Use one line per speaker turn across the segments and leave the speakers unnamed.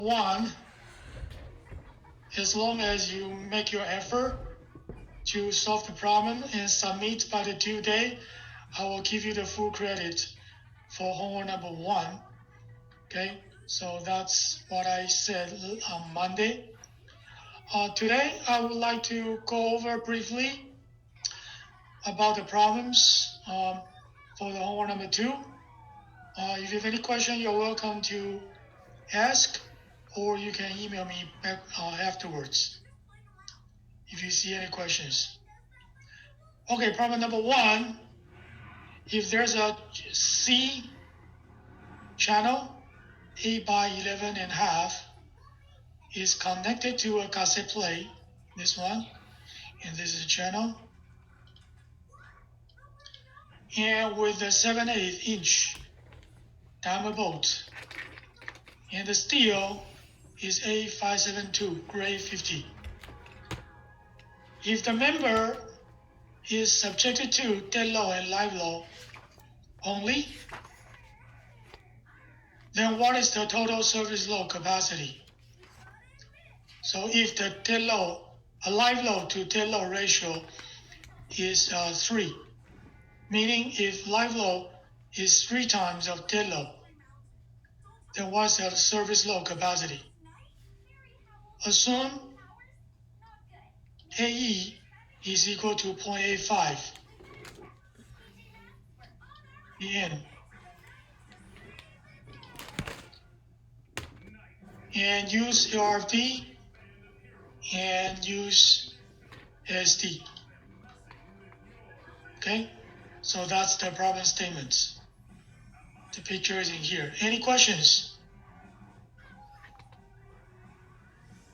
one, as long as you make your effort to solve the problem and submit by the due date, I will give you the full credit for homework number one. Okay, so that's what I said on Monday. Today, I would like to go over briefly about the problems for the homework number two. If you have any question, you're welcome to ask, or you can email me back afterwards if you see any questions. Okay, problem number one. If there's a C channel, 8 by 11.5, is connected to a cassette plate, this one, and this is a channel, and with a 7/8 inch diamond bolt, and the steel is A572 grade 50. If the member is subjected to dead load and live load only, then what is the total service load capacity? So if the dead load, a live load to dead load ratio is 3, meaning if live load is 3 times of dead load, then what's the service load capacity? Assume AE is equal to 0.85. The end. And use LRFD and use ASD. Okay, so that's the problem statements. The picture is in here. Any questions?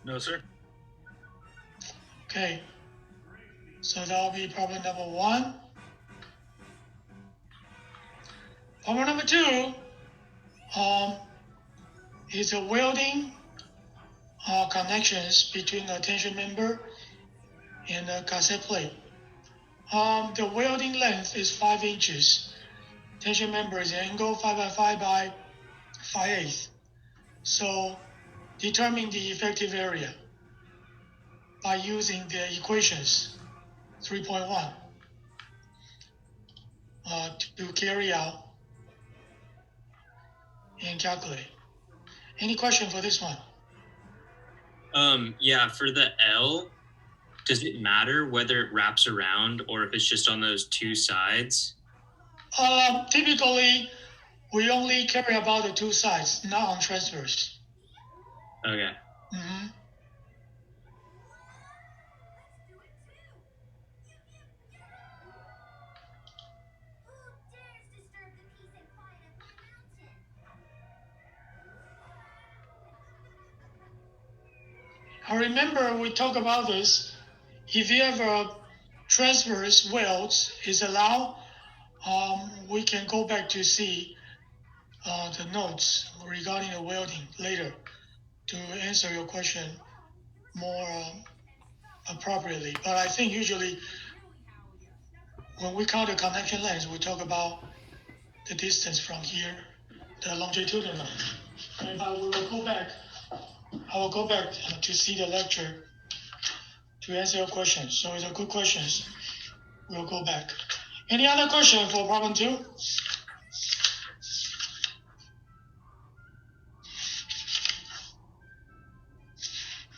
No, sir.
Okay, so that'll be problem number one. Problem number two is a welding connections between the tension member and the cassette plate. The welding length is 5 inches. Tension member is angle 5 by 5 by 5/8. So determine the effective area by using the equations 3.1 to carry out and calculate. Any question for this one?
Yeah, for the L, does it matter whether it wraps around or if it's just on those two sides?
Typically, we only carry about the 2 sides, not on transfers.
Okay.
Mm-hmm. I remember we talked about this. If you have a transverse welds is allowed, we can go back to see the notes regarding the welding later to answer your question more appropriately. But I think usually when we count the connection length, we talk about the distance from here, the longitudinal. And I will go back to see the lecture to answer your questions. So it's a good questions. We'll go back. Any other question for problem 2?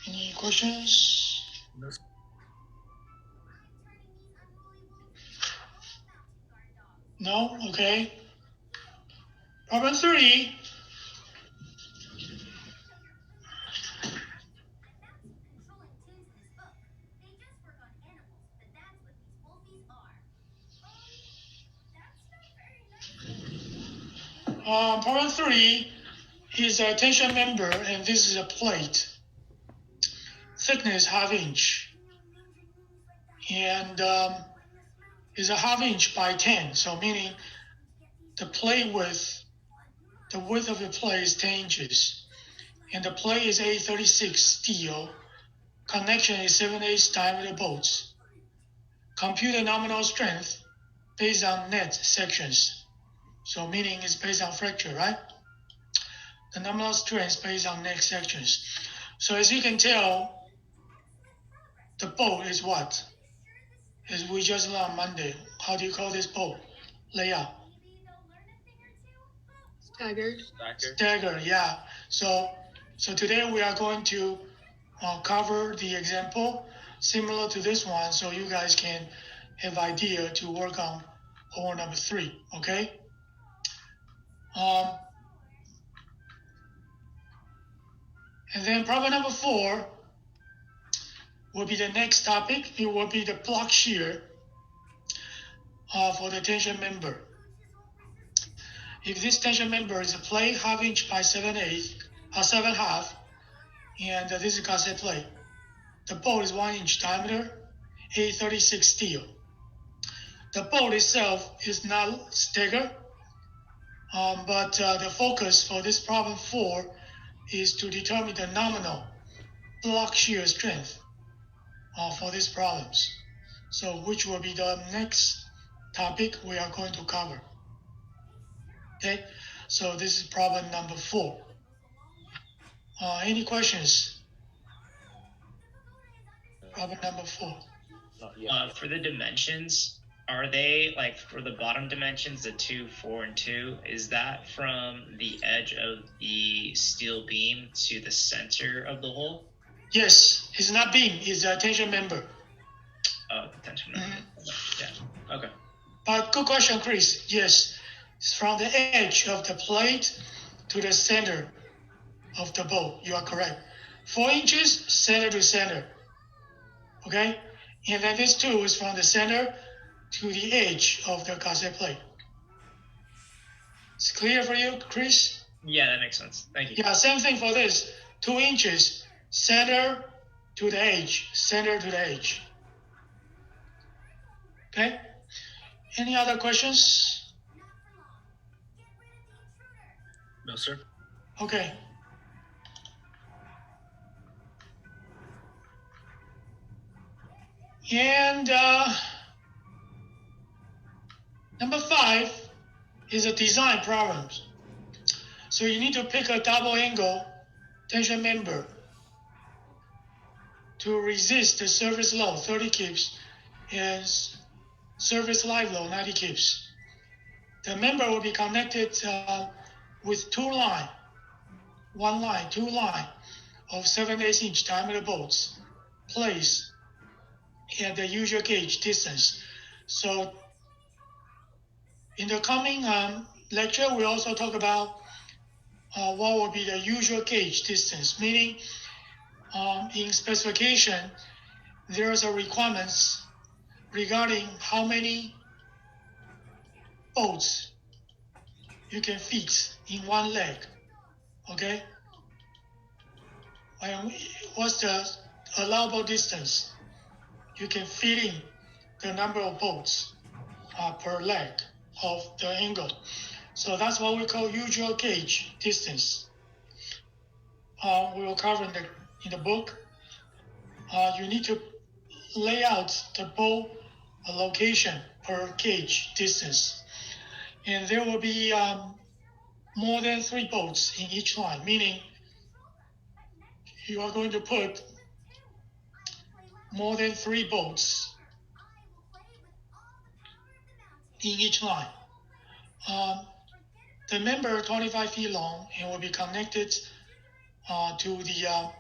Any questions? No? Okay. Problem 3. Problem 3 is a tension member, and this is a plate. Thickness 1/2 inch, and is a 1/2 inch by 10. So meaning the plate width, the width of the plate is 10 inches, and the plate is A36 steel. Connection is 7/8 diameter bolts. Compute the nominal strength based on net sections. So meaning it's based on fracture, right? The the nominal strength based on neck sections. So as you can tell, the bolt is what? As we just learned on Monday. How do you call this bolt? Layout.
Staggered.
Stagger, yeah. So today we are going to cover the example similar to this one, so you guys can have idea to work on homework number 3. Okay. And then problem number 4 will be the next topic. It will be the block shear for the tension member. If this tension member is a plate 1/2 inch by 7/8, and this is cassette plate. The bolt is 1 inch diameter, A36 steel. The bolt itself is not staggered, but the focus for this problem 4 is to determine the nominal block shear strength for these problems. So which will be the next topic we are going to cover. Okay, so this is problem number 4. Any questions? Problem number 4.
For the dimensions, are they like for the bottom dimensions, the 2, 4, and 2? Is that from the edge of the steel beam to the center of the hole?
Yes, it's not beam, it's a tension member.
Oh, the tension member. Yeah. Okay.
But good question, Chris. Yes, it's from the edge of the plate to the center of the bolt. You are correct. 4 inches, center to center. Okay? And then this 2 is from the center to the edge of the cassette plate. It's clear for you, Chris?
Yeah, that makes sense. Thank you.
Yeah, same thing for this. 2 inches, center to the edge, center to the edge. Okay? Any other questions?
No, sir.
Okay. And number 5 is a design problem. So you need to pick a double angle tension member to resist the surface load 30 kips and surface live load 90 kips. The member will be connected with 2 line of 7/8 inch diameter bolts placed at the usual gauge distance. So in the coming lecture, we also talk about what will be the usual gauge distance, meaning in specification, there's a requirements regarding how many bolts you can fit in one leg. Okay? What's the allowable distance? You can fit in the number of bolts per leg of the angle. So that's what we call usual gauge distance. We will cover in the book. You need to lay out the bolt location per gauge distance. And there will be more than 3 bolts in each line, meaning you are going to put more than 3 bolts in each line. The member 25 feet long and will be connected to the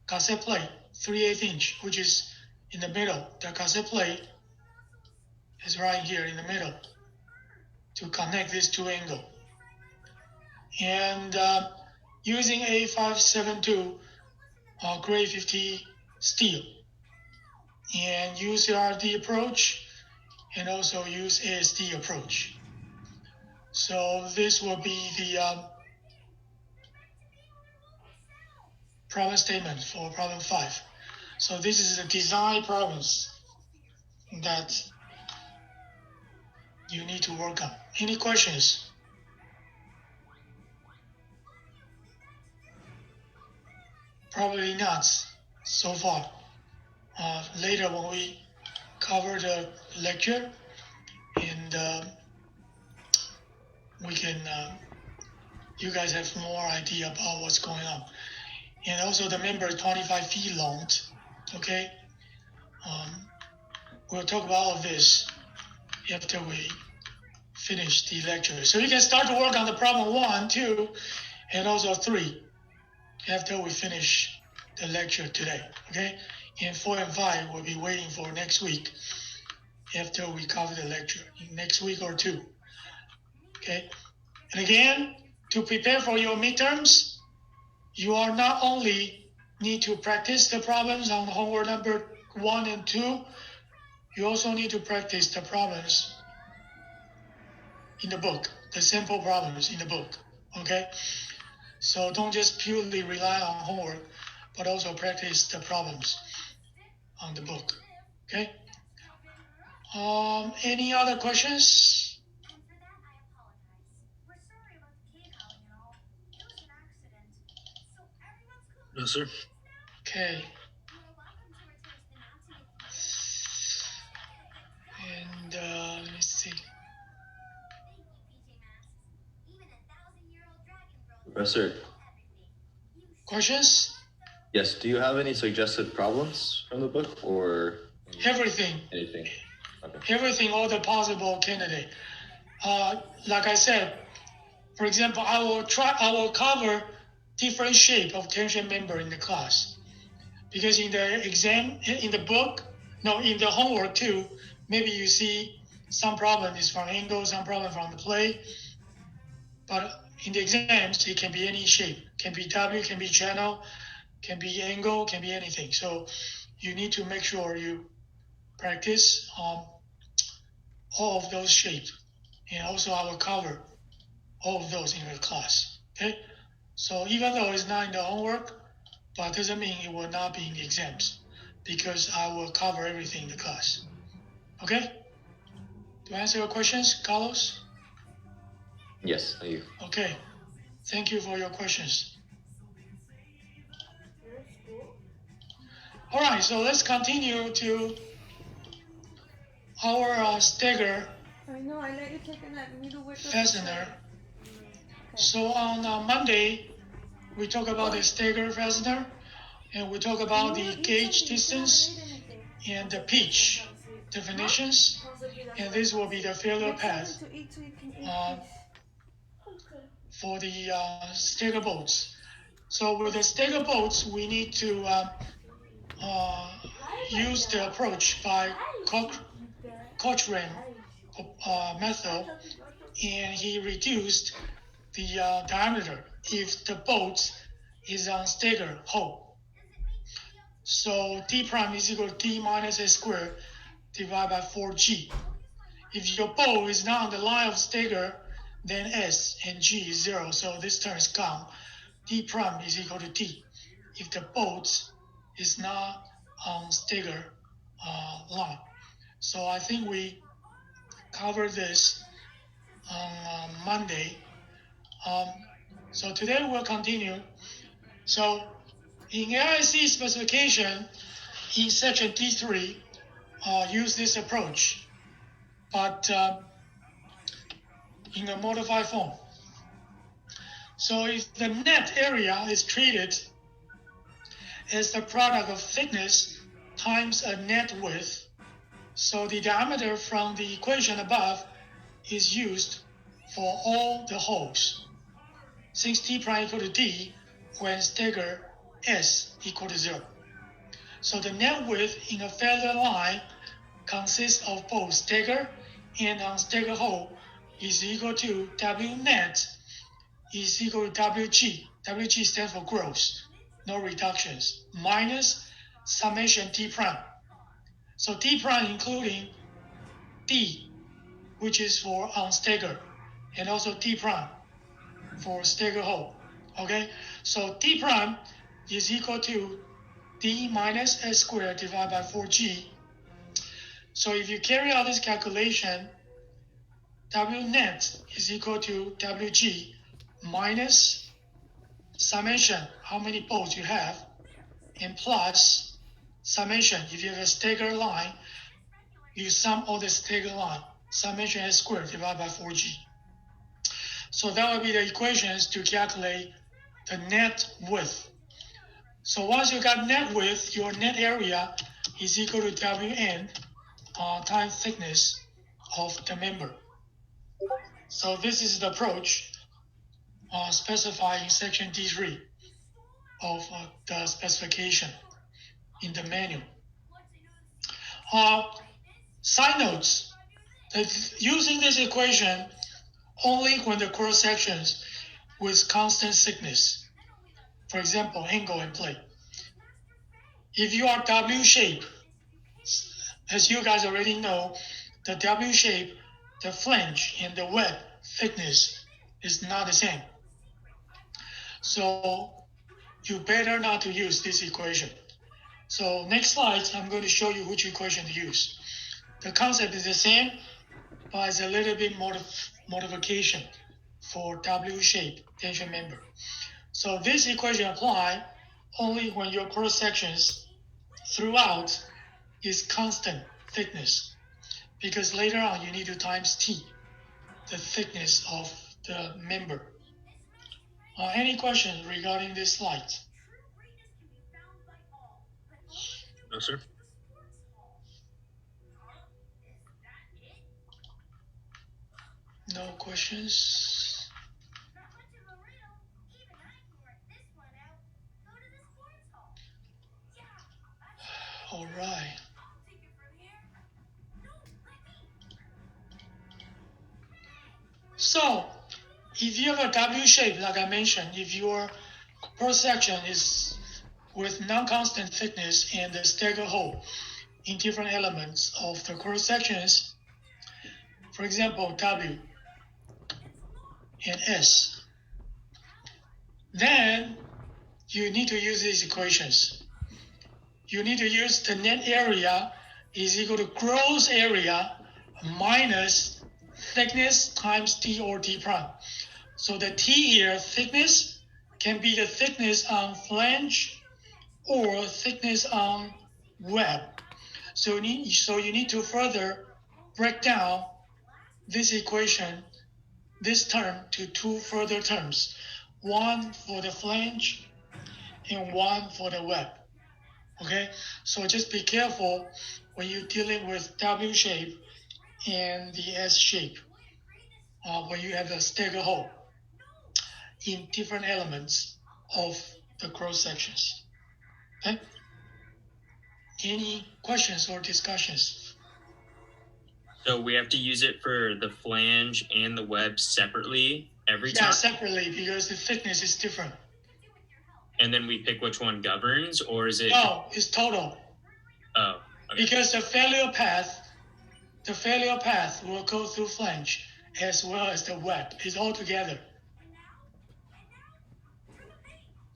cassette plate 3/8 inch, which is in the middle. The cassette plate is right here in the middle to connect these 2 angles. And using A572 grade 50 steel, and use RD approach and also use ASD approach. So this will be the problem statement for problem 5. So this is the design problems that you need to work on. Any questions? Probably not so far. Later when we cover the lecture, and we can you guys have more idea about what's going on. And also the member is 25 feet long. Okay. We'll talk about all of this after we finish the lecture. So you can start to work on the problem 1, 2, and also 3 after we finish the lecture today. Okay. And 4 and 5 will be waiting for next week after we cover the lecture, next week or 2. Okay. And again, to prepare for your midterms, you are not only need to practice the problems on homework number 1 and 2, you also need to practice the problems in the book, the simple problems in the book. Okay? So don't just purely rely on homework, but also practice the problems on the book. Okay? Any other questions?
No, sir.
Okay. And let me see.
Professor.
Questions?
Yes. Do you have any suggested problems from the book or
Everything.
anything? Okay.
Everything, all the possible candidate. Like I said, for example, I will cover different shape of tension member in the class. Because in the exam, in the book, in the homework too, maybe you see some problem is from angle, some problem from the plate. But in the exams, it can be any shape. Can be W, can be channel, can be angle, can be anything. So you need to make sure you practice all of those shapes. And also I will cover all of those in the class. Okay? So even though it's not in the homework, but doesn't mean it will not be in the exams, because I will cover everything in the class. Okay? To answer your questions, Carlos?
Yes, thank you.
Okay. Thank you for your questions. All right, so let's continue to our Steger
I know, I let you take a nap. You need to wake up.
fastener.
Okay.
So on Monday, we talk about the Steger fastener, and we talk about the gauge distance and the pitch definitions, and this will be the failure path for the Steger bolts. So with the Steger bolts, we need to use the approach by Cochrane method, and he reduced the diameter if the bolt is on Steger hole. So D prime is equal to D minus S squared divided by 4G. If your bolt is not on the line of Steger, then S and G is 0, so this term is gone. D prime is equal to D if the bolt is not on Steger line. So I think we covered this on Monday. So today we'll continue. So in AIC specification, in section D3, use this approach, but in a modified form. So if the net area is treated as the product of thickness times a net width, so the diameter from the equation above is used for all the holes, since D prime equal to D when Steger S equal to 0. So the net width in a failure line consists of both Steger and unsteger hole is equal to W net is equal to WG. WG stands for gross, no reductions, minus summation D prime. So D prime including D, which is for unsteger, and also D prime for steger hole. Okay, so D prime is equal to D minus S squared divided by 4G. So if you carry out this calculation, W net is equal to WG minus summation, how many bolts you have, and plus summation, if you have a steger line, you sum all the steger line, summation S squared divided by 4G. So that would be the equations to calculate the net width. So once you got net width, your net area is equal to Wn times thickness of the member. So this is the approach specified in section D3 of the specification in the manual. Side notes, that using this equation only when the cross sections with constant thickness, for example, angle and plate. If you are W shape, as you guys already know, the W shape, the flange and the web thickness is not the same. So you better not to use this equation. So next slide, I'm going to show you which equation to use. The concept is the same, but it's a little bit modification for W shape tension member. So this equation apply only when your cross sections throughout is constant thickness, because later on you need to times T, the thickness of the member. Any questions regarding this slide?
No, sir.
No questions? All right. So, if you have a W shape, like I mentioned, if your cross section is with non-constant thickness and the stagger hole in different elements of the cross sections, for example, W and S, then you need to use these equations. You need to use the net area is equal to gross area minus thickness times T or T prime. So the T here, thickness, can be the thickness on flange or thickness on web. So you need to further break down this equation, this term, to two further terms, one for the flange and one for the web. Okay, so just be careful when you're dealing with W shape and the S shape, when you have a stagger hole in different elements of the cross sections. Okay? Any questions or discussions?
So we have to use it for the flange and the web separately every time?
Yeah, separately, because the thickness is different.
And then we pick which one governs, or is it?
No, it's total.
Oh, okay.
Because the failure path will go through flange as well as the web. It's all together.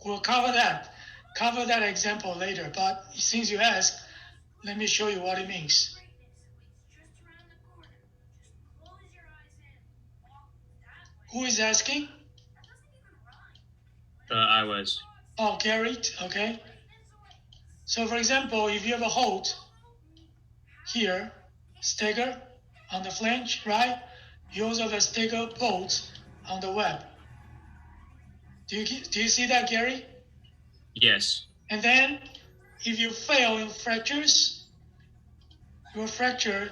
We'll cover that example later, but since you asked, let me show you what it means. Who is asking?
I was.
Oh, Gary, okay. So for example, if you have a hold here, stagger on the flange, right? You also have a stagger bolt on the web. Do you see that, Gary?
Yes.
And then if you fail in fractures, your fracture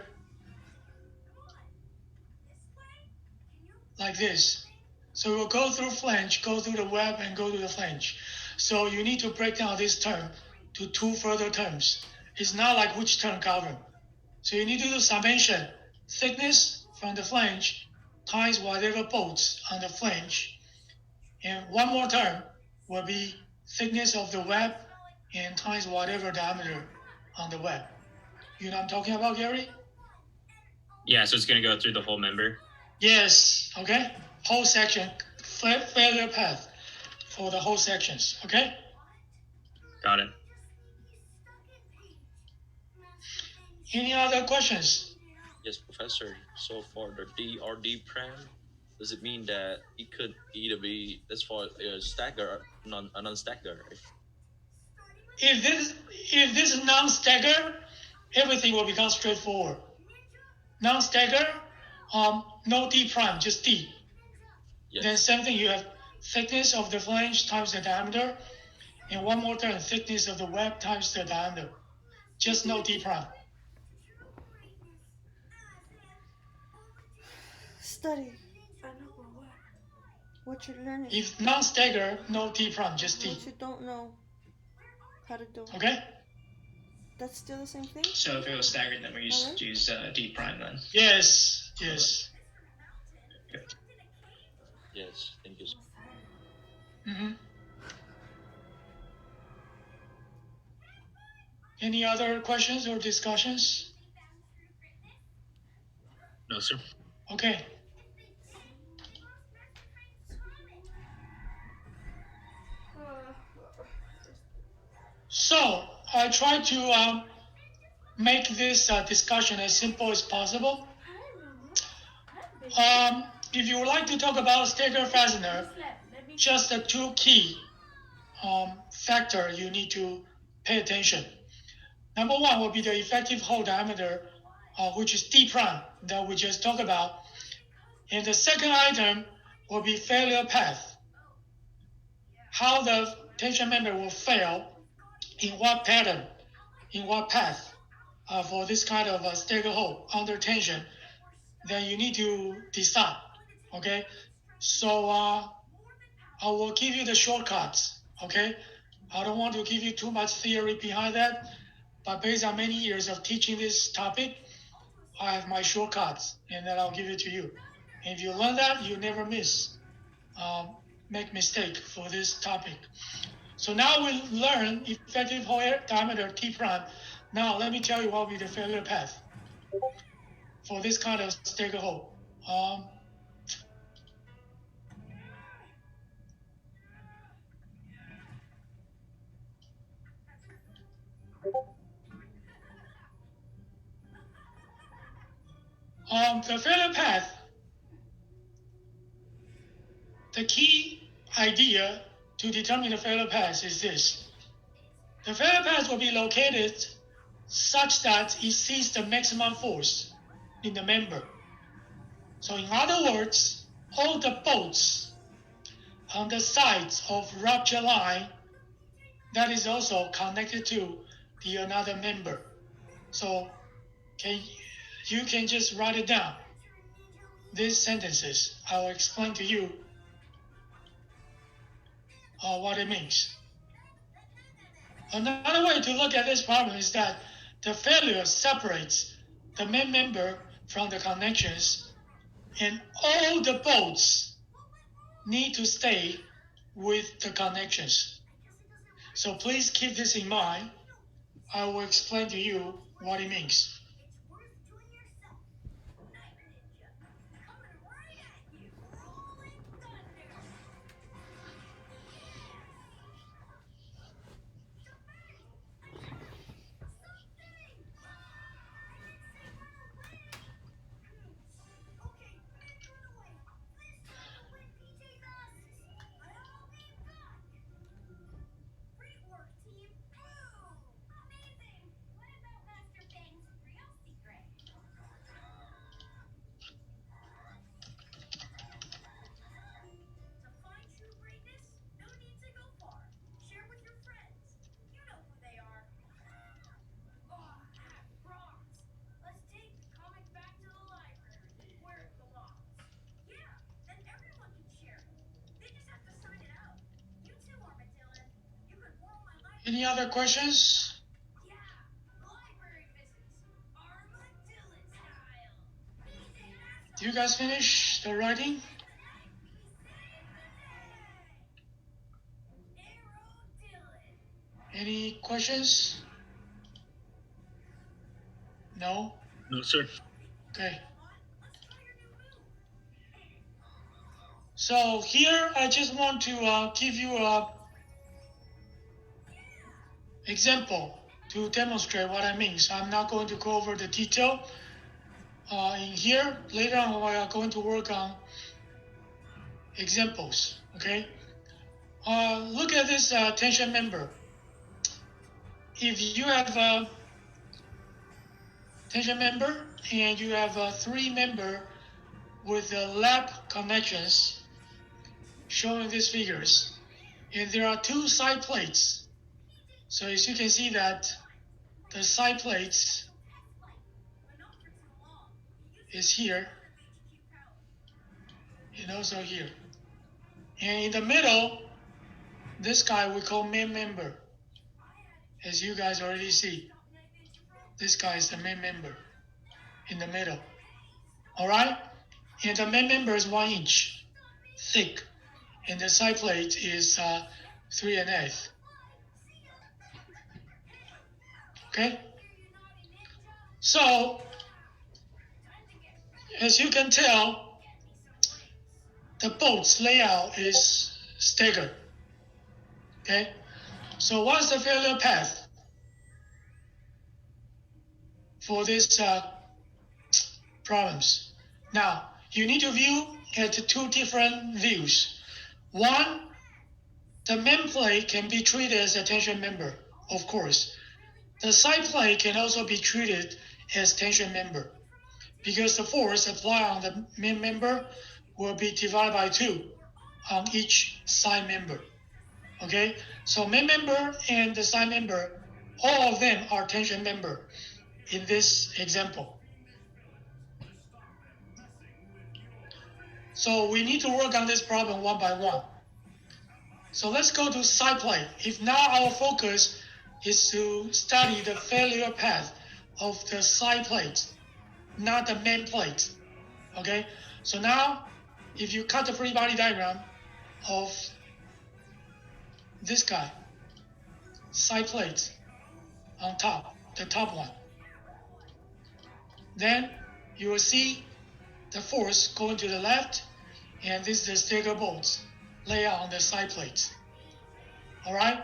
like this. So it will go through flange, go through the web, and go to the flange. So you need to break down this term to two further terms. It's not like which term govern. So you need to do summation, thickness from the flange times whatever bolts on the flange. And one more term will be thickness of the web and times whatever diameter on the web. You know what I'm talking about, Gary?
Yeah, so it's going to go through the whole member?
Yes, okay? Whole section, failure path for the whole sections, okay?
Got it.
Any other questions?
Yes, Professor. So for the DRD prime, does it mean that it could either be as far as stagger or non-stagger, right?
If this is non-stagger, everything will become straightforward. Non-stagger, no D prime, just D.
Yes.
Then same thing, you have thickness of the flange times the diameter, and one more time, thickness of the web times the diameter. Just no D prime.
Study. I know what you're learning.
If non-stagger, no D prime, just D.
What you don't know how to do.
Okay?
That's still the same thing?
So if it was staggered, then we
Alright.
use D prime then.
Yes.
Yes, thank you.
Mm-hmm. Any other questions or discussions?
No, sir.
Okay. So I try to make this discussion as simple as possible. If you would like to talk about stagger fastener, just the two key factor you need to pay attention. Number one will be the effective hole diameter, which is D prime that we just talked about. And the second item will be failure path. How the tension member will fail, in what pattern, in what path for this kind of stagger hole under tension, then you need to decide. Okay? So I will give you the shortcuts. Okay? I don't want to give you too much theory behind that, but based on many years of teaching this topic, I have my shortcuts, and then I'll give it to you. And if you learn that, you never make mistake for this topic. So now we learn effective hole diameter T prime. Now let me tell you what will be the failure path for this kind of stagger hole. The failure path, the key idea to determine the failure path is this. The failure path will be located such that it sees the maximum force in the member. So in other words, all the bolts on the sides of rupture line that is also connected to the another member. So you can just write it down. These sentences, I will explain to you what it means. Another way to look at this problem is that the failure separates the main member from the connections, and all the bolts need to stay with the connections. So please keep this in mind. I will explain to you what it means. Any other questions? Do you guys finish the writing? Any questions? No?
No, sir.
Okay. So here I just want to give you a example to demonstrate what I mean. So I'm not going to go over the detail in here. Later on, we are going to work on examples. Okay. Look at this tension member. If you have a tension member and you have a 3 member with lap connections, shown in these figures. And there are two side plates. So as you can see that the side plates is here and also here. And in the middle, this guy we call main member. As you guys already see, this guy is the main member in the middle. Alright? And the main member is 1 inch thick, and the side plate is 3.5. Okay? So, as you can tell, the bolt's layout is staggered. Okay? So what's the failure path for these problems? Now, you need to view at two different views. One, the main plate can be treated as a tension member, of course. The side plate can also be treated as tension member because the force applied on the main member will be divided by 2 on each side member. Okay, so main member and the side member, all of them are tension member in this example. So we need to work on this problem one by one. So let's go to side plate. If now our focus is to study the failure path of the side plate, not the main plate. Okay, so now if you cut the free body diagram of this guy, side plate on top, the top one, then you will see the force going to the left, and this is the stagger bolts layout on the side plates. All right,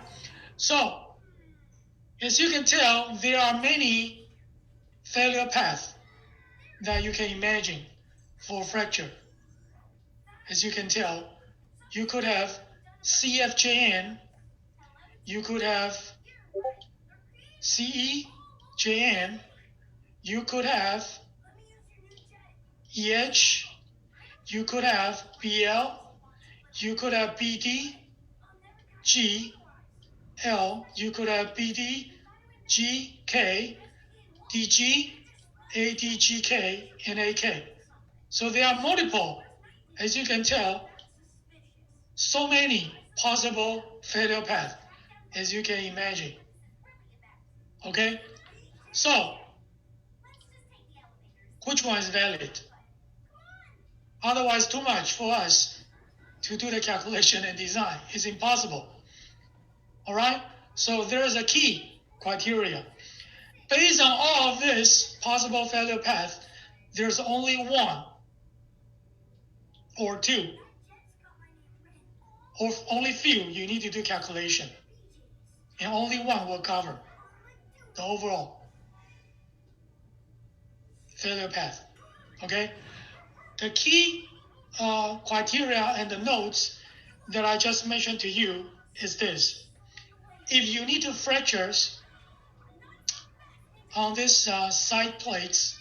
so as you can tell, there are many failure paths that you can imagine for fracture. As you can tell, you could have CFJN, you could have CEJN, you could have EH, you could have BL, you could have BD, G, L, you could have BD, G, K, DG, ADGK, and AK. So there are multiple, as you can tell, so many possible failure paths, as you can imagine. Okay? So, which one is valid? Otherwise, too much for us to do the calculation and design. It's impossible. All right? So there is a key criteria. Based on all of this possible failure path, there's only one or two, or only few you need to do calculation. And only one will cover the overall failure path. Okay? The key criteria and the notes that I just mentioned to you is this. If you need to fractures on this side plates,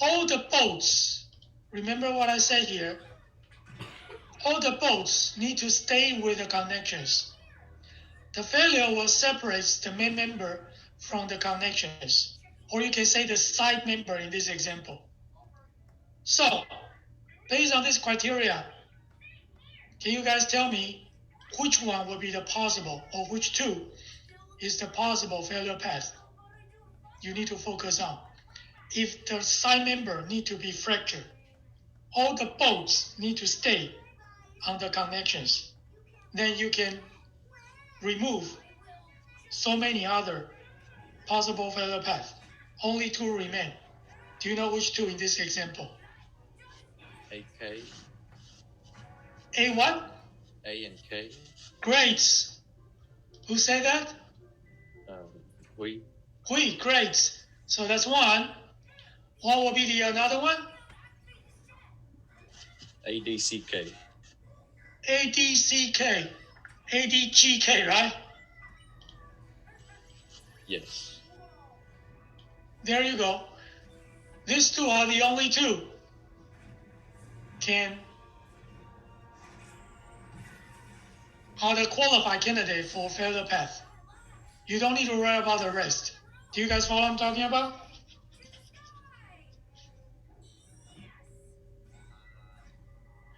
all the bolts, remember what I said here, all the bolts need to stay with the connections. The failure will separate the main member from the connections, or you can say the side member in this example. So, based on this criteria, can you guys tell me which one will be the possible, or which two is the possible failure path you need to focus on? If the side member need to be fractured, all the bolts need to stay on the connections, then you can remove so many other possible failure paths. Only two remain. Do you know which two in this example?
AK,
A what?
A and K.
Great. Who said that?
We.
Great. So that's one. What will be the another one?
ADCK.
ADCK. ADGK, right?
Yes.
There you go. These two are the only two can are the qualified candidate for failure path. You don't need to worry about the rest. Do you guys follow what I'm talking about?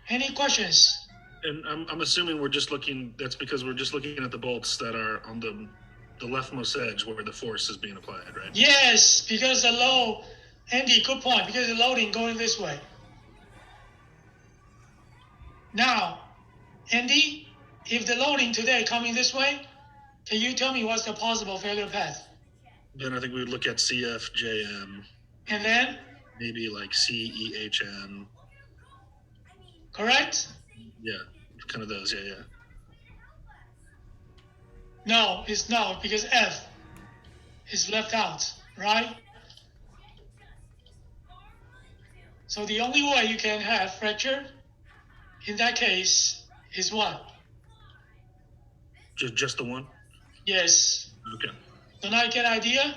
Any questions?
And I'm assuming we're just looking. That's because we're just looking at the bolts that are on the leftmost edge where the force is being applied, right?
Yes, because the load, Andy, good point, because the loading going this way. Now, Andy, if the loading today coming this way, can you tell me what's the possible failure path?
Then I think we would look at CFJM,
And then,
maybe like CEHN.
correct?
Yeah, kind of those. Yeah.
No, it's not, because F is left out, right? So the only way you can have fracture in that case is what?
Just the one.
Yes.
Okay.
So now you get an idea?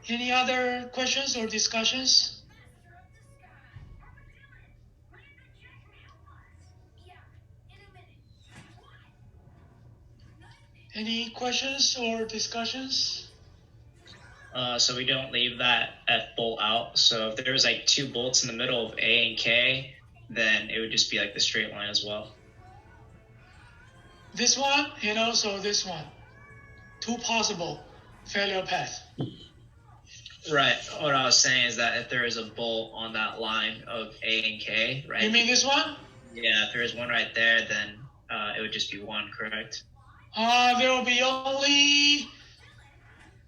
Any other questions or discussions? Any questions or discussions?
So we don't leave that F bolt out. So if there was like two bolts in the middle of A and K, then it would just be like the straight line as well.
This one and also this one. Two possible failure paths.
Right. What I was saying is that if there is a bolt on that line of A and K, right?
You mean this one?
Yeah, if there is one right there, then it would just be one, correct?
There will be only,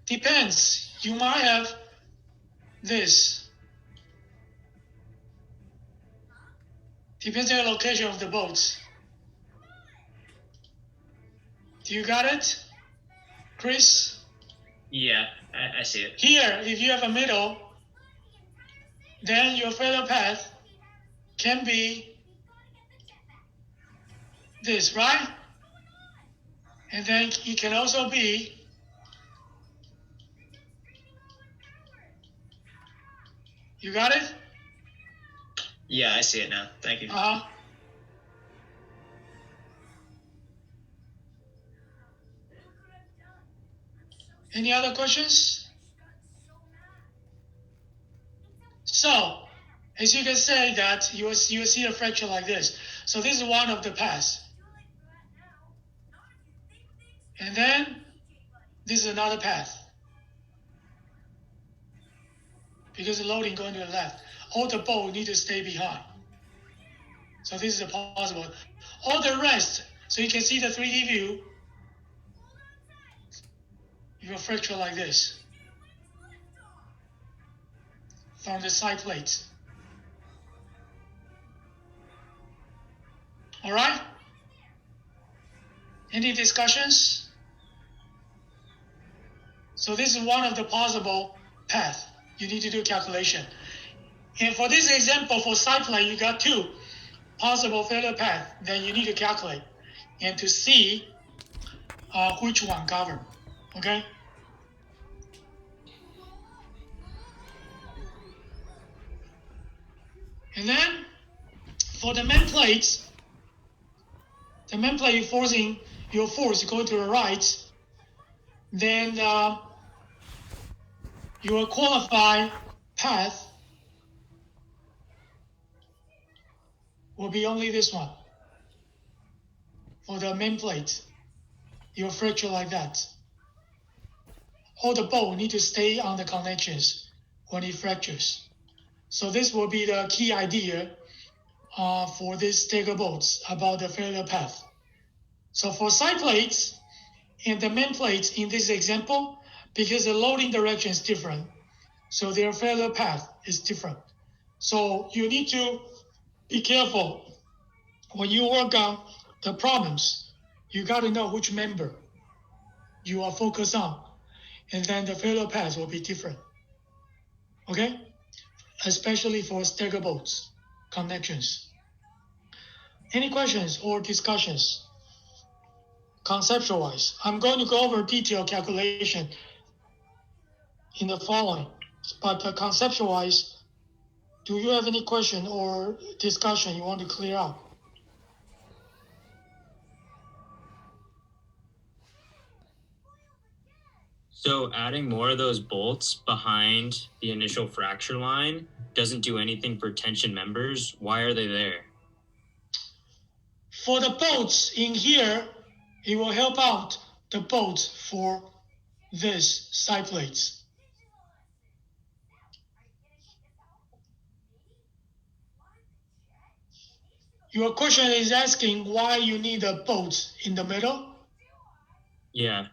depends. You might have this. Depends on the location of the boats. Do you got it, Chris?
Yeah, I see it.
Here, if you have a middle, then your failure path can be this, right? And then it can also be you got it?
Yeah, I see it now. Thank you.
Any other questions? So, as you can say that you will see a fracture like this. So this is one of the paths. And then this is another path. Because the loading going to the left. All the bolt need to stay behind. So this is a possible. All the rest, so you can see the 3D view, you will fracture like this from the side plates. All right? Any discussions? So this is one of the possible paths. You need to do calculation. And for this example, for side plate, you got two possible failure paths that you need to calculate and to see which one govern. Okay? And then for the main plates, you're forcing your force to go to the right, then your qualified path will be only this one. For the main plate, you'll fracture like that. All the bolt need to stay on the connections when it fractures. So this will be the key idea for these stagger bolts about the failure path. So for side plates and the main plates in this example, because the loading direction is different, so their failure path is different. So you need to be careful when you work on the problems. You got to know which member you are focused on, and then the failure path will be different. Okay? Especially for stagger bolts connections. Any questions or discussions? Conceptual-wise, I'm going to go over detailed calculation in the following, but conceptual-wise, Do you have any question or discussion you want to clear up?
So adding more of those bolts behind the initial fracture line doesn't do anything for tension members. Why are they there?
For the bolts in here, it will help out the bolts for this side plates. Your question is asking why you need the bolts in the middle?
Yeah.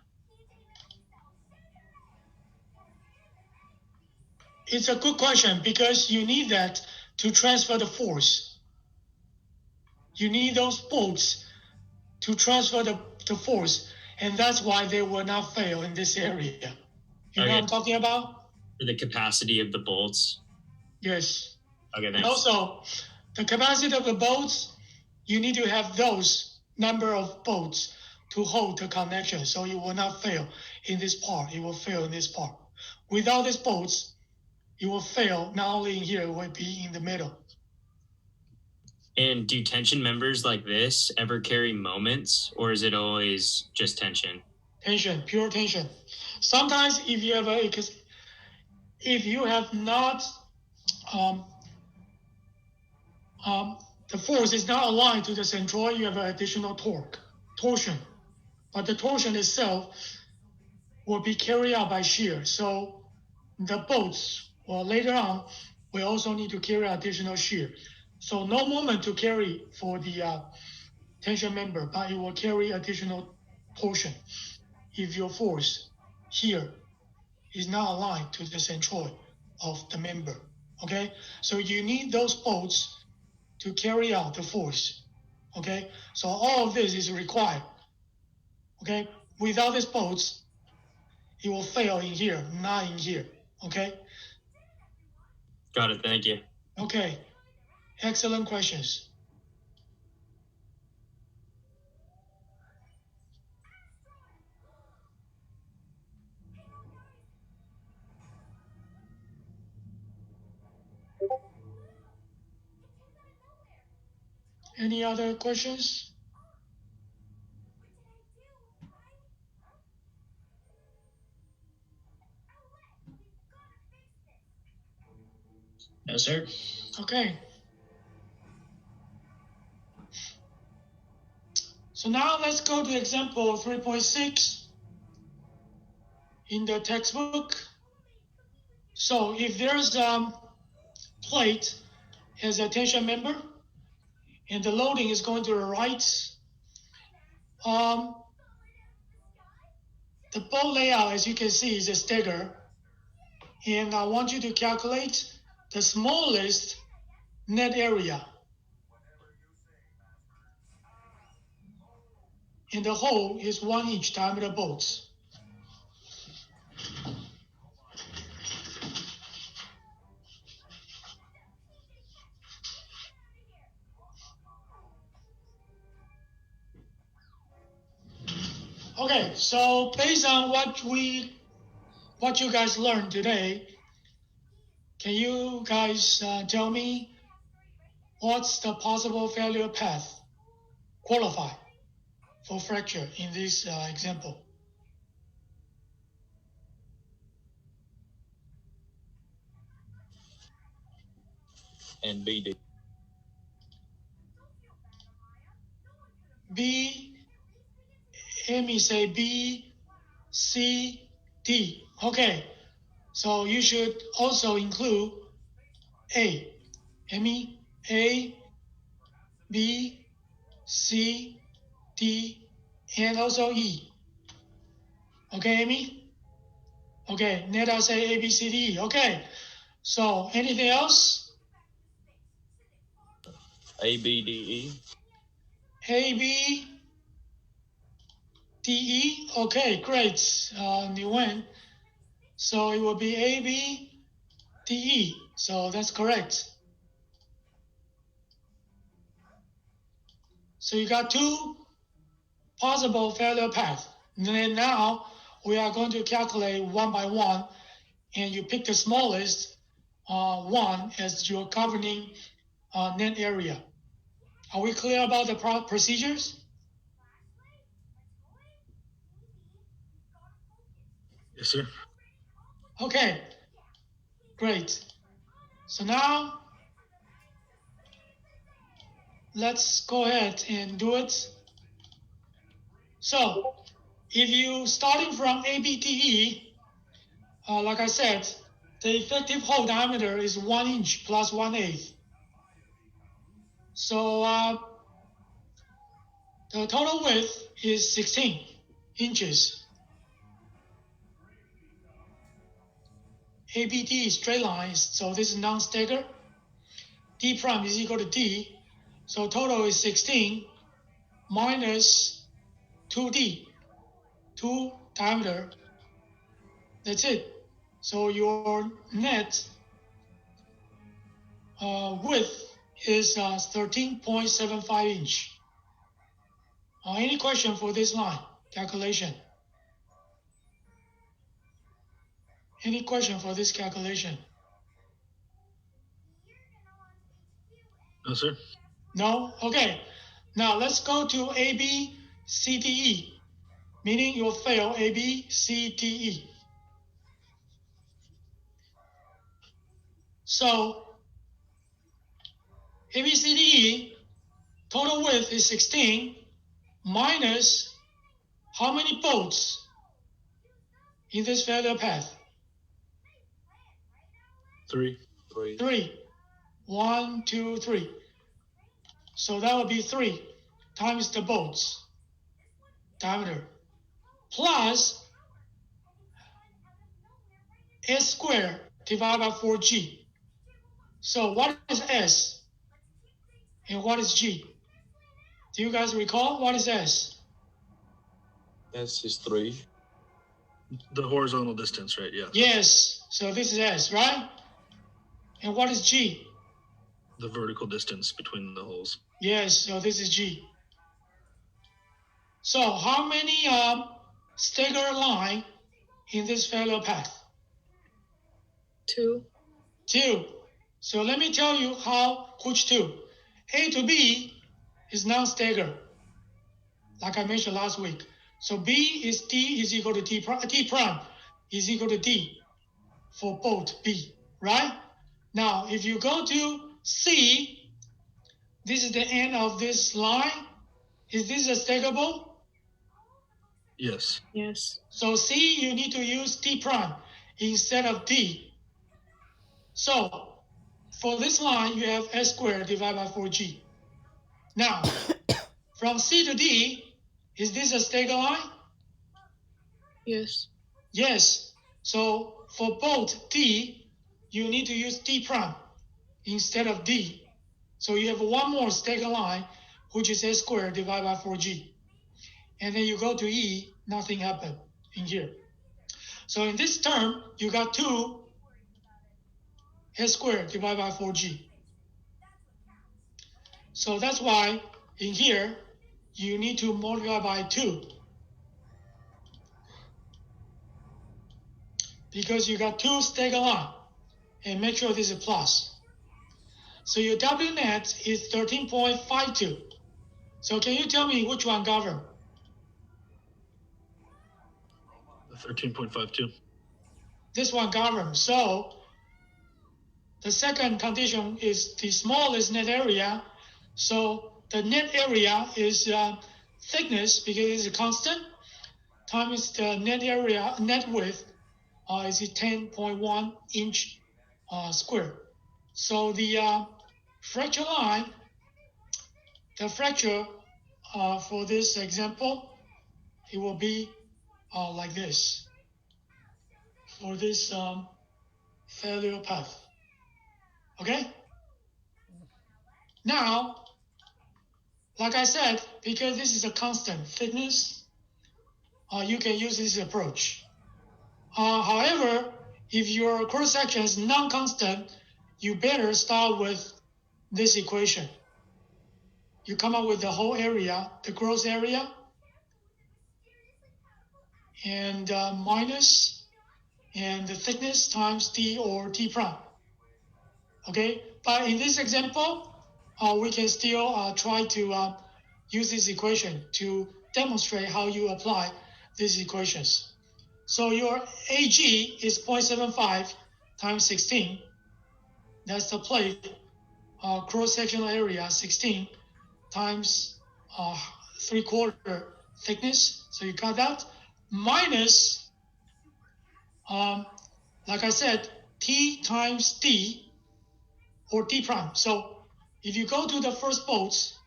It's a good question because you need that to transfer the force. You need those bolts to transfer the force, and that's why they will not fail in this area. You know what I'm talking about?
For the capacity of the bolts.
Yes.
Okay,
And
thanks.
also, the capacity of the bolts, you need to have those number of bolts to hold the connection, so it will not fail in this part. It will fail in this part. Without these bolts, it will fail not only in here, it will be in the middle.
And do tension members like this ever carry moments, or is it always just tension?
Tension, pure tension. Sometimes if you have not the force is not aligned to the centroid, you have an additional torsion. But the torsion itself will be carried out by shear. So the bolts, well, later on, we also need to carry additional shear. So no moment to carry for the tension member, but it will carry additional torsion if your force here is not aligned to the centroid of the member. Okay, so you need those bolts to carry out the force. Okay, so all of this is required. Okay, without these bolts, it will fail in here, not in here. Okay.
Got it. Thank you.
Okay. Excellent questions. Any other questions?
No, sir.
Okay. So now let's go to example 3.6 in the textbook. So if there's a plate has a tension member and the loading is going to the right, the bolt layout, as you can see, is a stagger. And I want you to calculate the smallest net area. And the hole is 1 inch diameter bolts. Okay, so based on what you guys learned today, can you guys tell me what's the possible failure path qualified for fracture in this example?
And BD.
Amy say B, C, D. Okay, so you should also include A. Amy, A, B, C, D, and also E. Okay, Amy? Okay, Neda say A, B, C, D, E. Okay, so anything else?
A, B, D, E.
A, B, D, E. Okay, great, Nguyen. So it will be A, B, D, E. So that's correct. So you got two possible failure paths. And then now we are going to calculate one by one, and you pick the smallest 1 as your governing net area. Are we clear about the procedures?
Yes, sir.
Okay, great. So now let's go ahead and do it. So if you starting from ABTE, like I said, the effective hole diameter is 1 inch plus 1/8. So the total width is 16 inches. ABT is straight lines, so this is non-stagger. D prime is equal to D, so total is 16 minus 2D, 2 diameter. That's it. So your net width is 13.75 inch. Any question for this line calculation? Any question for this calculation?
No, sir.
No? Okay. Now let's go to ABCDE, meaning you'll fail ABCDE. So ABCDE, total width is 16 minus how many bolts in this failure path?
3.
3. 1, 2, 3. So that would be 3 times the bolts diameter plus S squared divided by 4G. So what is S and what is G? Do you guys recall what is S?
S is 3.
The horizontal distance, right? Yeah.
Yes, so this is S, right? And what is G?
The vertical distance between the holes.
Yes, so this is G. So how many stagger line in this failure path?
2.
2. So let me tell you which 2. A to B is non-stagger, like I mentioned last week. So B is D is equal to D prime is equal to D for both B, right? Now, if you go to C, this is the end of this line. Is this a staggerable?
Yes.
Yes.
So C, you need to use D prime instead of D. So for this line, you have S squared divided by 4G. Now, from C to D, is this a stagger line?
Yes.
Yes. So for both D, you need to use D prime instead of D. So you have one more stagger line, which is S squared divided by 4G. And then you go to E, nothing happened in here. So in this term, you got 2 S squared divided by 4G. So that's why in here, you need to multiply by 2. Because you got 2 stagger line. And make sure this is plus. So your W net is 13.52. So can you tell me which one govern?
13.52.
This one governs. So the second condition is the smallest net area. So the net area is thickness, because it's a constant, times the net area, net width is 10.1 inch square. So the fracture line, the fracture for this example, it will be like this for this failure path. Okay? Now, like I said, because this is a constant thickness, you can use this approach. However, if your cross-section is non-constant, you better start with this equation. You come up with the whole area, the gross area, and minus, and the thickness times D or T prime. Okay, but in this example, we can still try to use this equation to demonstrate how you apply these equations. So your AG is 0.75 times 16. That's the plate. Cross-sectional area 16 times 3/4 thickness. So you got that. Minus, like I said, T times D or D prime. So if you go to the first bolts,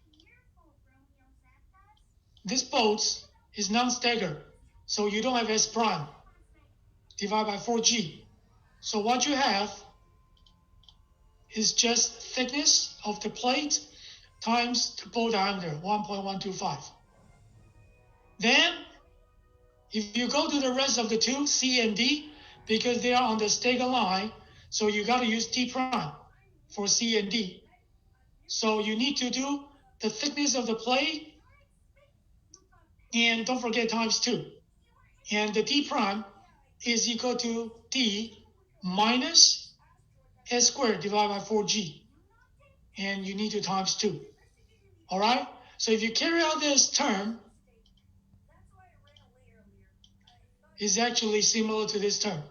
this bolts is non-staggered. So you don't have S prime divided by 4G. So what you have is just thickness of the plate times the bolt diameter, 1.125. Then, if you go to the rest of the two, C and D, because they are on the stagger line, so you got to use T prime for C and D. So you need to do the thickness of the plate, and don't forget times 2. And the D prime is equal to D minus S squared divided by 4G. And you need to times 2. All right? So if you carry out this term, it's actually similar to this term.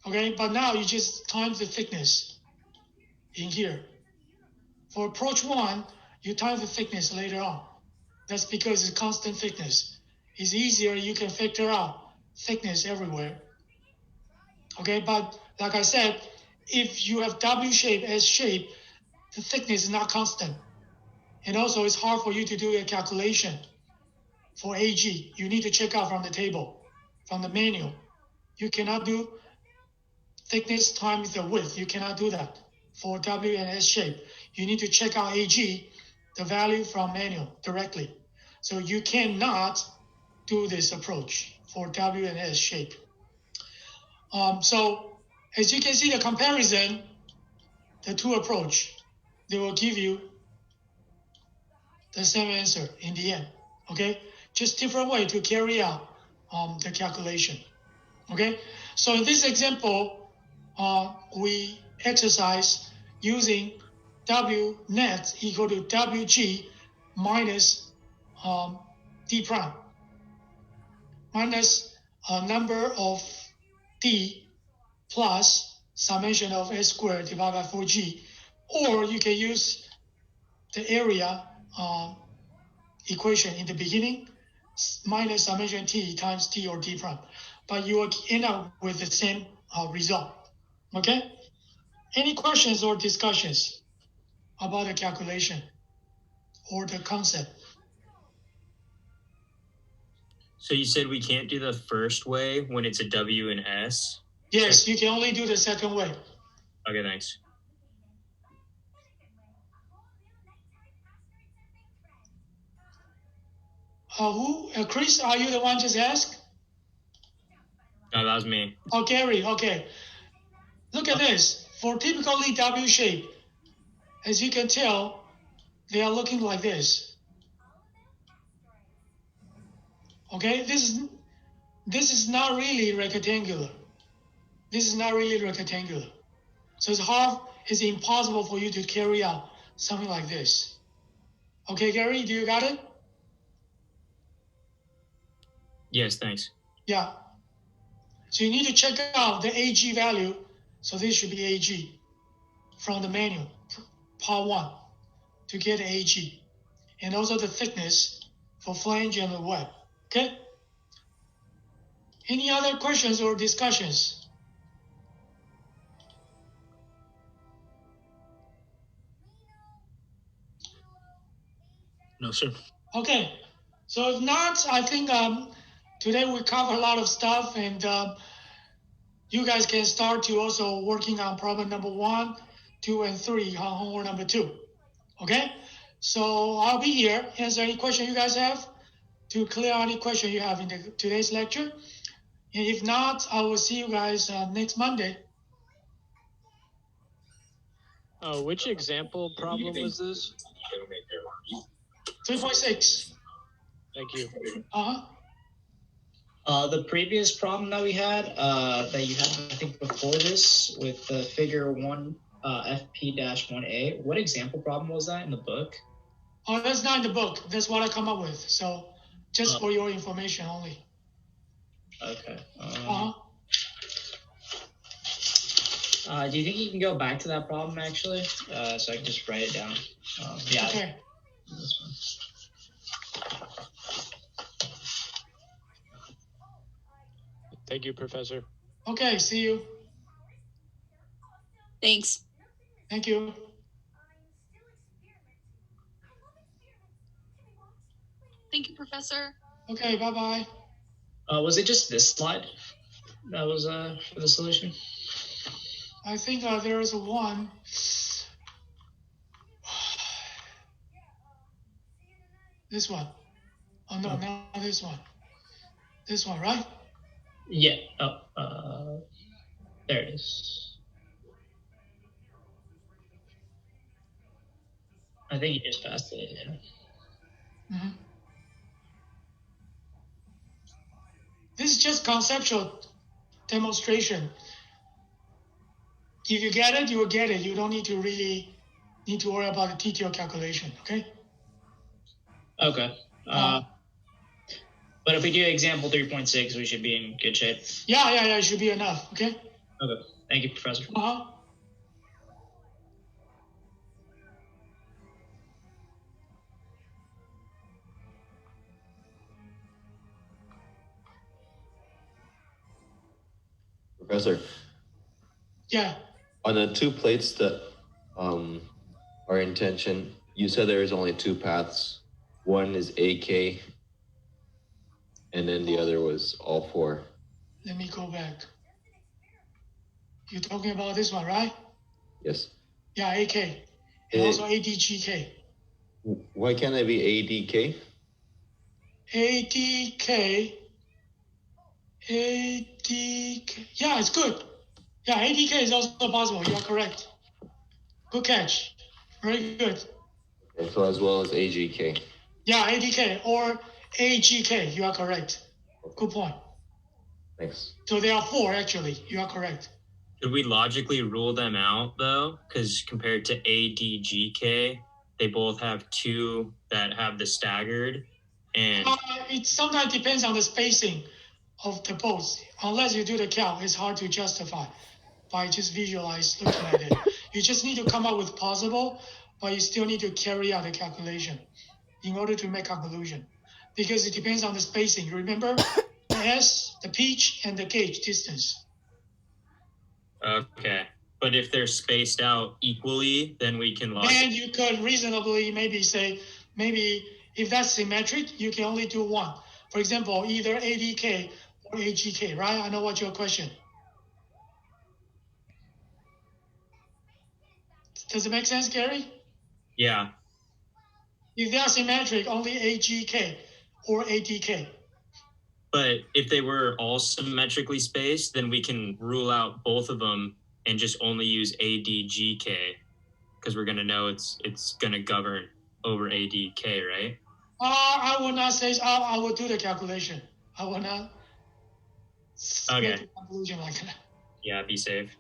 Okay, but now you just times the thickness in here. For approach 1, you times the thickness later on. That's because it's constant thickness. It's easier, you can factor out thickness everywhere. Okay, but like I said, if you have W shape, S shape, the thickness is not constant. And also it's hard for you to do a calculation for AG. You need to check out from the table, from the manual. You cannot do thickness times the width. You cannot do that for W and S shape. You need to check out AG, the value from manual directly. So you cannot do this approach for W and S shape. So as you can see, the comparison, the two approach, they will give you the same answer in the end. Okay, just different way to carry out the calculation. Okay, so in this example, we exercise using W net equal to WG minus D prime minus a number of D plus summation of S squared divided by 4G, or you can use the area equation in the beginning minus summation T times T or D prime, but you will end up with the same result. Okay? Any questions or discussions about the calculation or the concept?
So you said we can't do the first way when it's a W and S?
Yes, you can only do the second way.
Okay, thanks.
Chris, are you the one just asked?
No, that was me.
Oh, Gary, okay. Look at this. For typically W shape, as you can tell, they are looking like this. Okay, this is not really rectangular. This is not really rectangular. So it's impossible for you to carry out something like this. Okay, Gary, do you got it?
Yes, thanks.
Yeah. So you need to check out the AG value. So this should be AG from the manual, part 1, to get AG. And also the thickness for flange and the web. Okay? Any other questions or discussions?
No, sir.
Okay. So if not, I think today we cover a lot of stuff, and you guys can start to also working on problem number 1, 2, and 3 on homework number 2. Okay? So I'll be here. Answer any question you guys have to clear any question you have in today's lecture. And if not, I will see you guys next Monday.
Which example problem was this?
3.6.
Thank you.
Uh-huh.
The previous problem that we had, that you had, I think, before this with the figure 1 FP-1A, what example problem was that in the book?
Oh, that's not in the book. That's what I come up with. So just
Oh.
for your information only.
Okay.
Uh-huh.
Do you think you can go back to that problem, actually? So I can just write it down. Yeah.
Okay.
This one.
Thank you, Professor.
Okay, see you.
Thanks.
Thank you.
Thank you, Professor.
Okay, bye-bye.
Was it just this slide that was for the solution?
I think there is one. This one. Oh, no, not this one. This one, right?
Yeah. Oh, there it is. I think you just passed it. Yeah.
Mm-hmm. This is just conceptual demonstration. If you get it, you will get it. You don't need to really worry about the TTL calculation, okay?
Okay. But if we do example 3.6, we should be in good shape.
Yeah, it should be enough, okay?
Okay. Thank you, Professor.
Uh-huh.
Professor,
Yeah.
on the two plates that are in tension, you said there is only two paths. One is AK, and then the other was all four.
Let me go back. You're talking about this one, right?
Yes.
Yeah, AK. And also ADGK.
Why can't it be ADK?
ADK. Yeah, it's good. Yeah, ADK is also possible. You are correct. Good catch. Very good.
And so as well as AGK.
Yeah, ADK or AGK. You are correct. Good point.
Thanks.
So there are four, actually. You are correct.
Could we logically rule them out, though? Because compared to ADGK, they both have two that have the staggered. And
It sometimes depends on the spacing of the bolts. Unless you do the count, it's hard to justify by just visualize looking at it. You just need to come up with possible, but you still need to carry out the calculation in order to make conclusion. Because it depends on the spacing. Remember, the S, the pitch, and the gauge distance.
okay. But if they're spaced out equally, then we can
And you could reasonably maybe say, maybe if that's symmetric, you can only do one. For example, either ADK or AGK, right? I know what's your question. Does it make sense, Gary?
Yeah.
If they are symmetric, only AGK or ADK.
But if they were all symmetrically spaced, then we can rule out both of them and just only use ADGK because we're going to know it's going to govern over ADK, right?
I will not say, I will do the calculation. I will not make a conclusion like that.
Yeah, be safe.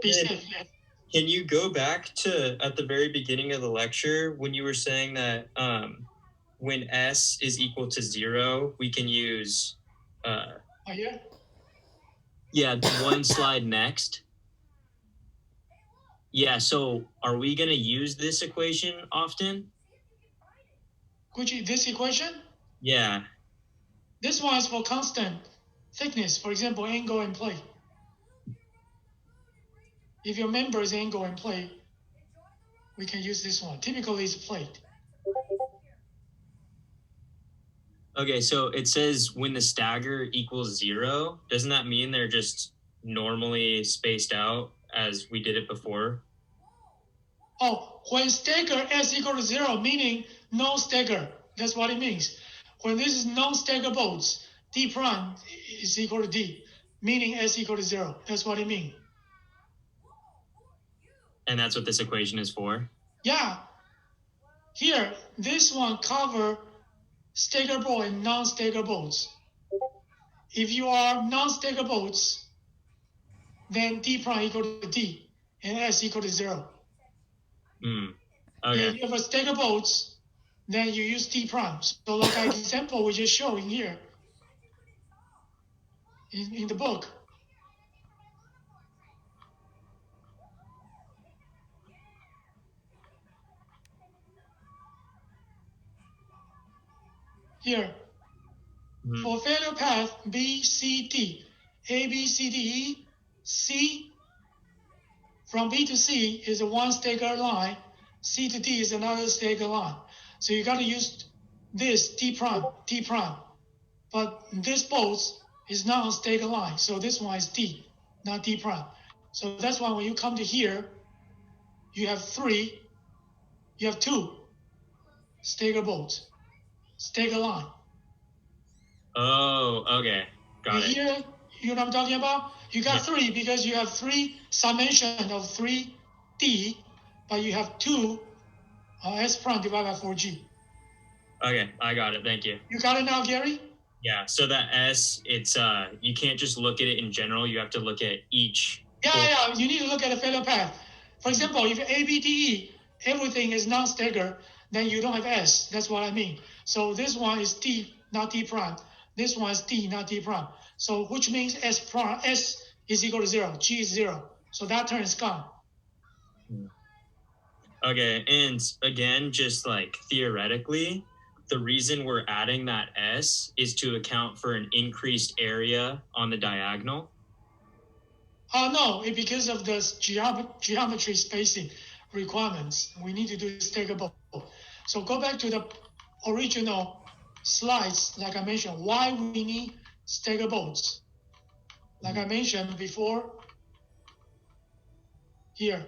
Be safe, yeah.
Can you go back to at the very beginning of the lecture when you were saying that when S is equal to 0, we can use
Yeah?
yeah, one slide next. Yeah, so are we going to use this equation often?
This equation?
Yeah.
This one is for constant thickness, for example, angle and plate. If your member is angle and plate, we can use this one. Typically, it's plate.
Okay, so it says when the stagger equals 0, doesn't that mean they're just normally spaced out as we did it before?
Oh, when stagger S equal to 0, meaning no stagger. That's what it means. When this is non-stagger bolts, D prime is equal to D, meaning S equal to 0. That's what it means.
And that's what this equation is for?
Yeah. Here, this one cover stagger bolt and non-stagger bolts. if you are non-stacker bolts, then D prime equal to D and S equal to 0. If
Okay.
you have a stacker bolts, then you use D prime. So like our example we just showed in here, in the book. Here, for failure path B, C, D, A, B, C, D, E, C, from B to C is a one stacker line, C to D is another stacker line. So you got to use this D prime, D prime. But this bolt is not on stacker line, so this one is D, not D prime. So that's why when you come to here, you have two stacker bolts, stacker line.
Oh, okay. Got it.
Here, you know what I'm talking about? You got three because you have three summation of 3D, but you have two S prime divided by 4G.
Okay, I got it. Thank you.
You got it now, Gary?
Yeah, so that S, it's you can't just look at it in general. You have to look at each.
Yeah. You need to look at the failure path. For example, if A, B, D, E, everything is non-stagger, then you don't have S. That's what I mean. So this one is D, not D prime. This one is D, not D prime. So which means S is equal to 0. G is 0. So that term is gone.
Okay, and again, just like theoretically, the reason we're adding that S is to account for an increased area on the diagonal.
No, it's because of the geometry spacing requirements. We need to do stackable. So go back to the original slides, like I mentioned, why we need stacker bolts. Like I mentioned before, here.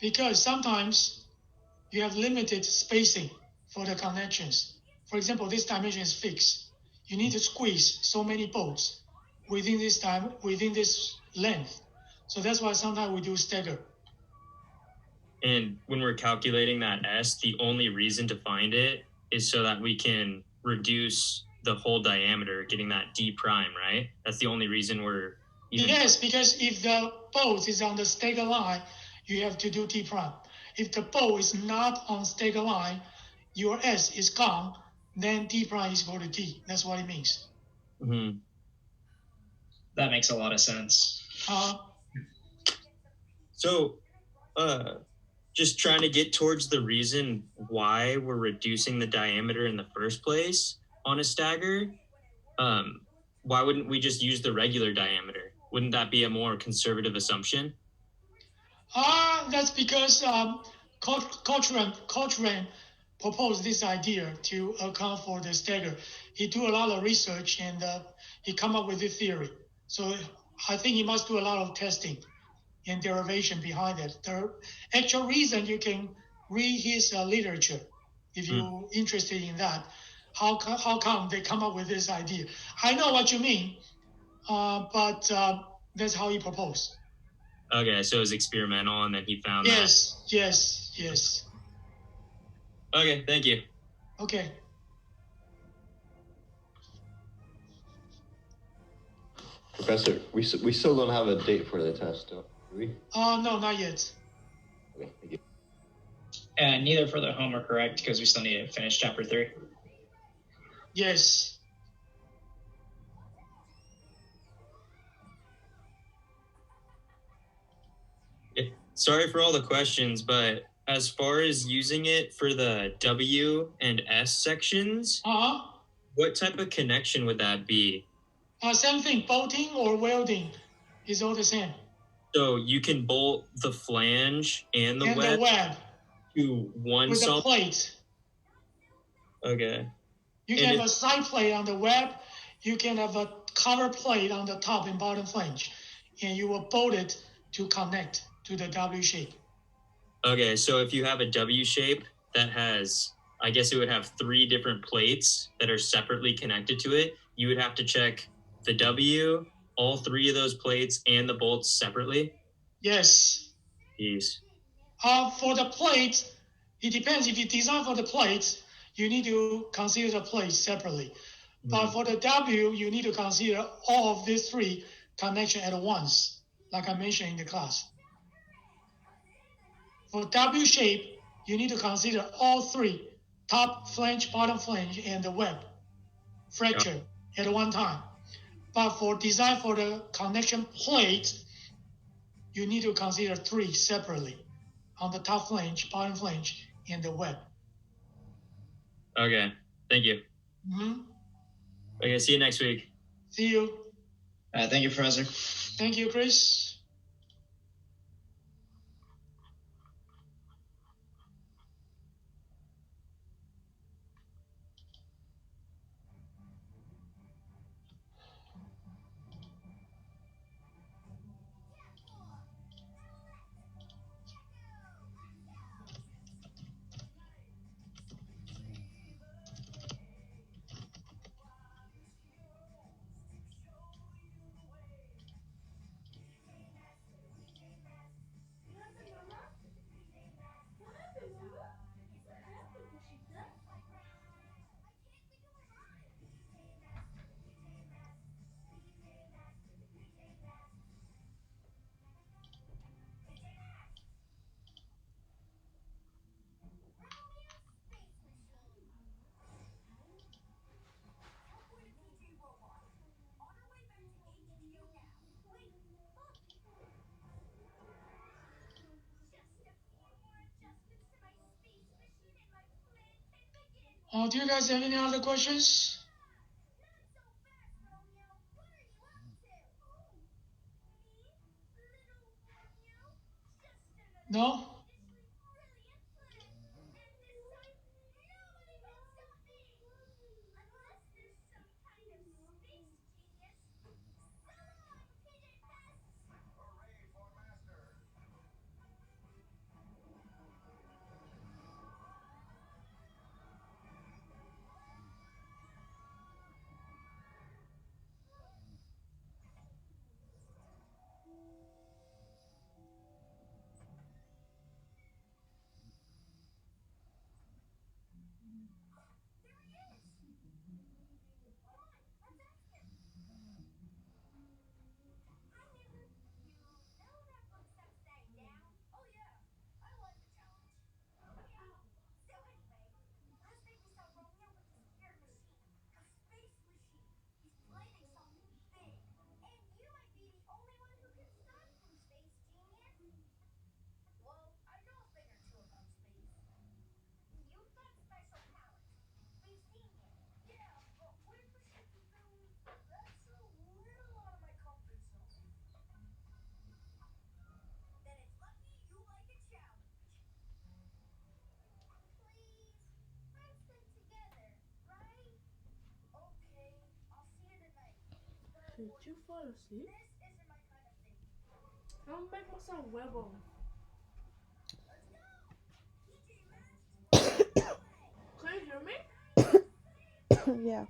Because sometimes you have limited spacing for the connections. For example, this dimension is fixed. You need to squeeze so many bolts within this length. So that's why sometimes we do stagger.
And when we're calculating that S, the only reason to find it is so that we can reduce the whole diameter, getting that D prime, right? That's the only reason we're even...
Yes, because if the bolt is on the stagger line, you have to do D prime. If the bolt is not on stagger line, your S is gone, then D prime is equal to D. That's what it means.
Mm-hmm.
That makes a lot of sense.
So, just trying to get towards the reason why we're reducing the diameter in the first place on a stagger, why wouldn't we just use the regular diameter? Wouldn't that be a more conservative assumption?
That's because Cochrane proposed this idea to account for the stagger. He do a lot of research and he come up with this theory. So I think he must do a lot of testing and derivation behind it. The actual reason, you can read his literature if you're interested in that. How come they come up with this idea? I know what you mean, but that's how he proposed.
Okay, so it was experimental, and then he found
Yes.
Okay, thank you.
Okay.
Professor, we still don't have a date for the test, do we?
No, not yet.
Okay, thank you.
And neither for the homework, correct? Because we still need to finish chapter 3.
Yes.
Sorry for all the questions, but as far as using it for the W and S sections, what type of connection would that be?
Same thing, bolting or welding is all the same.
So you can bolt the flange and the web to one
with
solid
a plate.
Okay.
You can have a side plate on the web. You can have a cover plate on the top and bottom flange, and you will bolt it to connect to the W shape.
Okay, so if you have a W shape that has, I guess it would have 3 different plates that are separately connected to it, you would have to check the W, all 3 of those plates, and the bolts separately?
Yes.
Jeez.
For the plate, it depends. If you design for the plates, you need to consider the plates separately. But for the W, you need to consider all of these three connections at once, like I mentioned in the class. For W shape, you need to consider all three, top flange, bottom flange, and the web fracture at one time. But for design for the connection plate, you need to consider three separately on the top flange, bottom flange, and the web.
Okay. Thank you.
Mm-hmm.
Okay. See you next week.
See you.
Thank you, Professor.
Thank you, Chris. Do you guys have any other questions? No?
Did you fall asleep? I'll make myself web on. Can you hear me?
Yeah.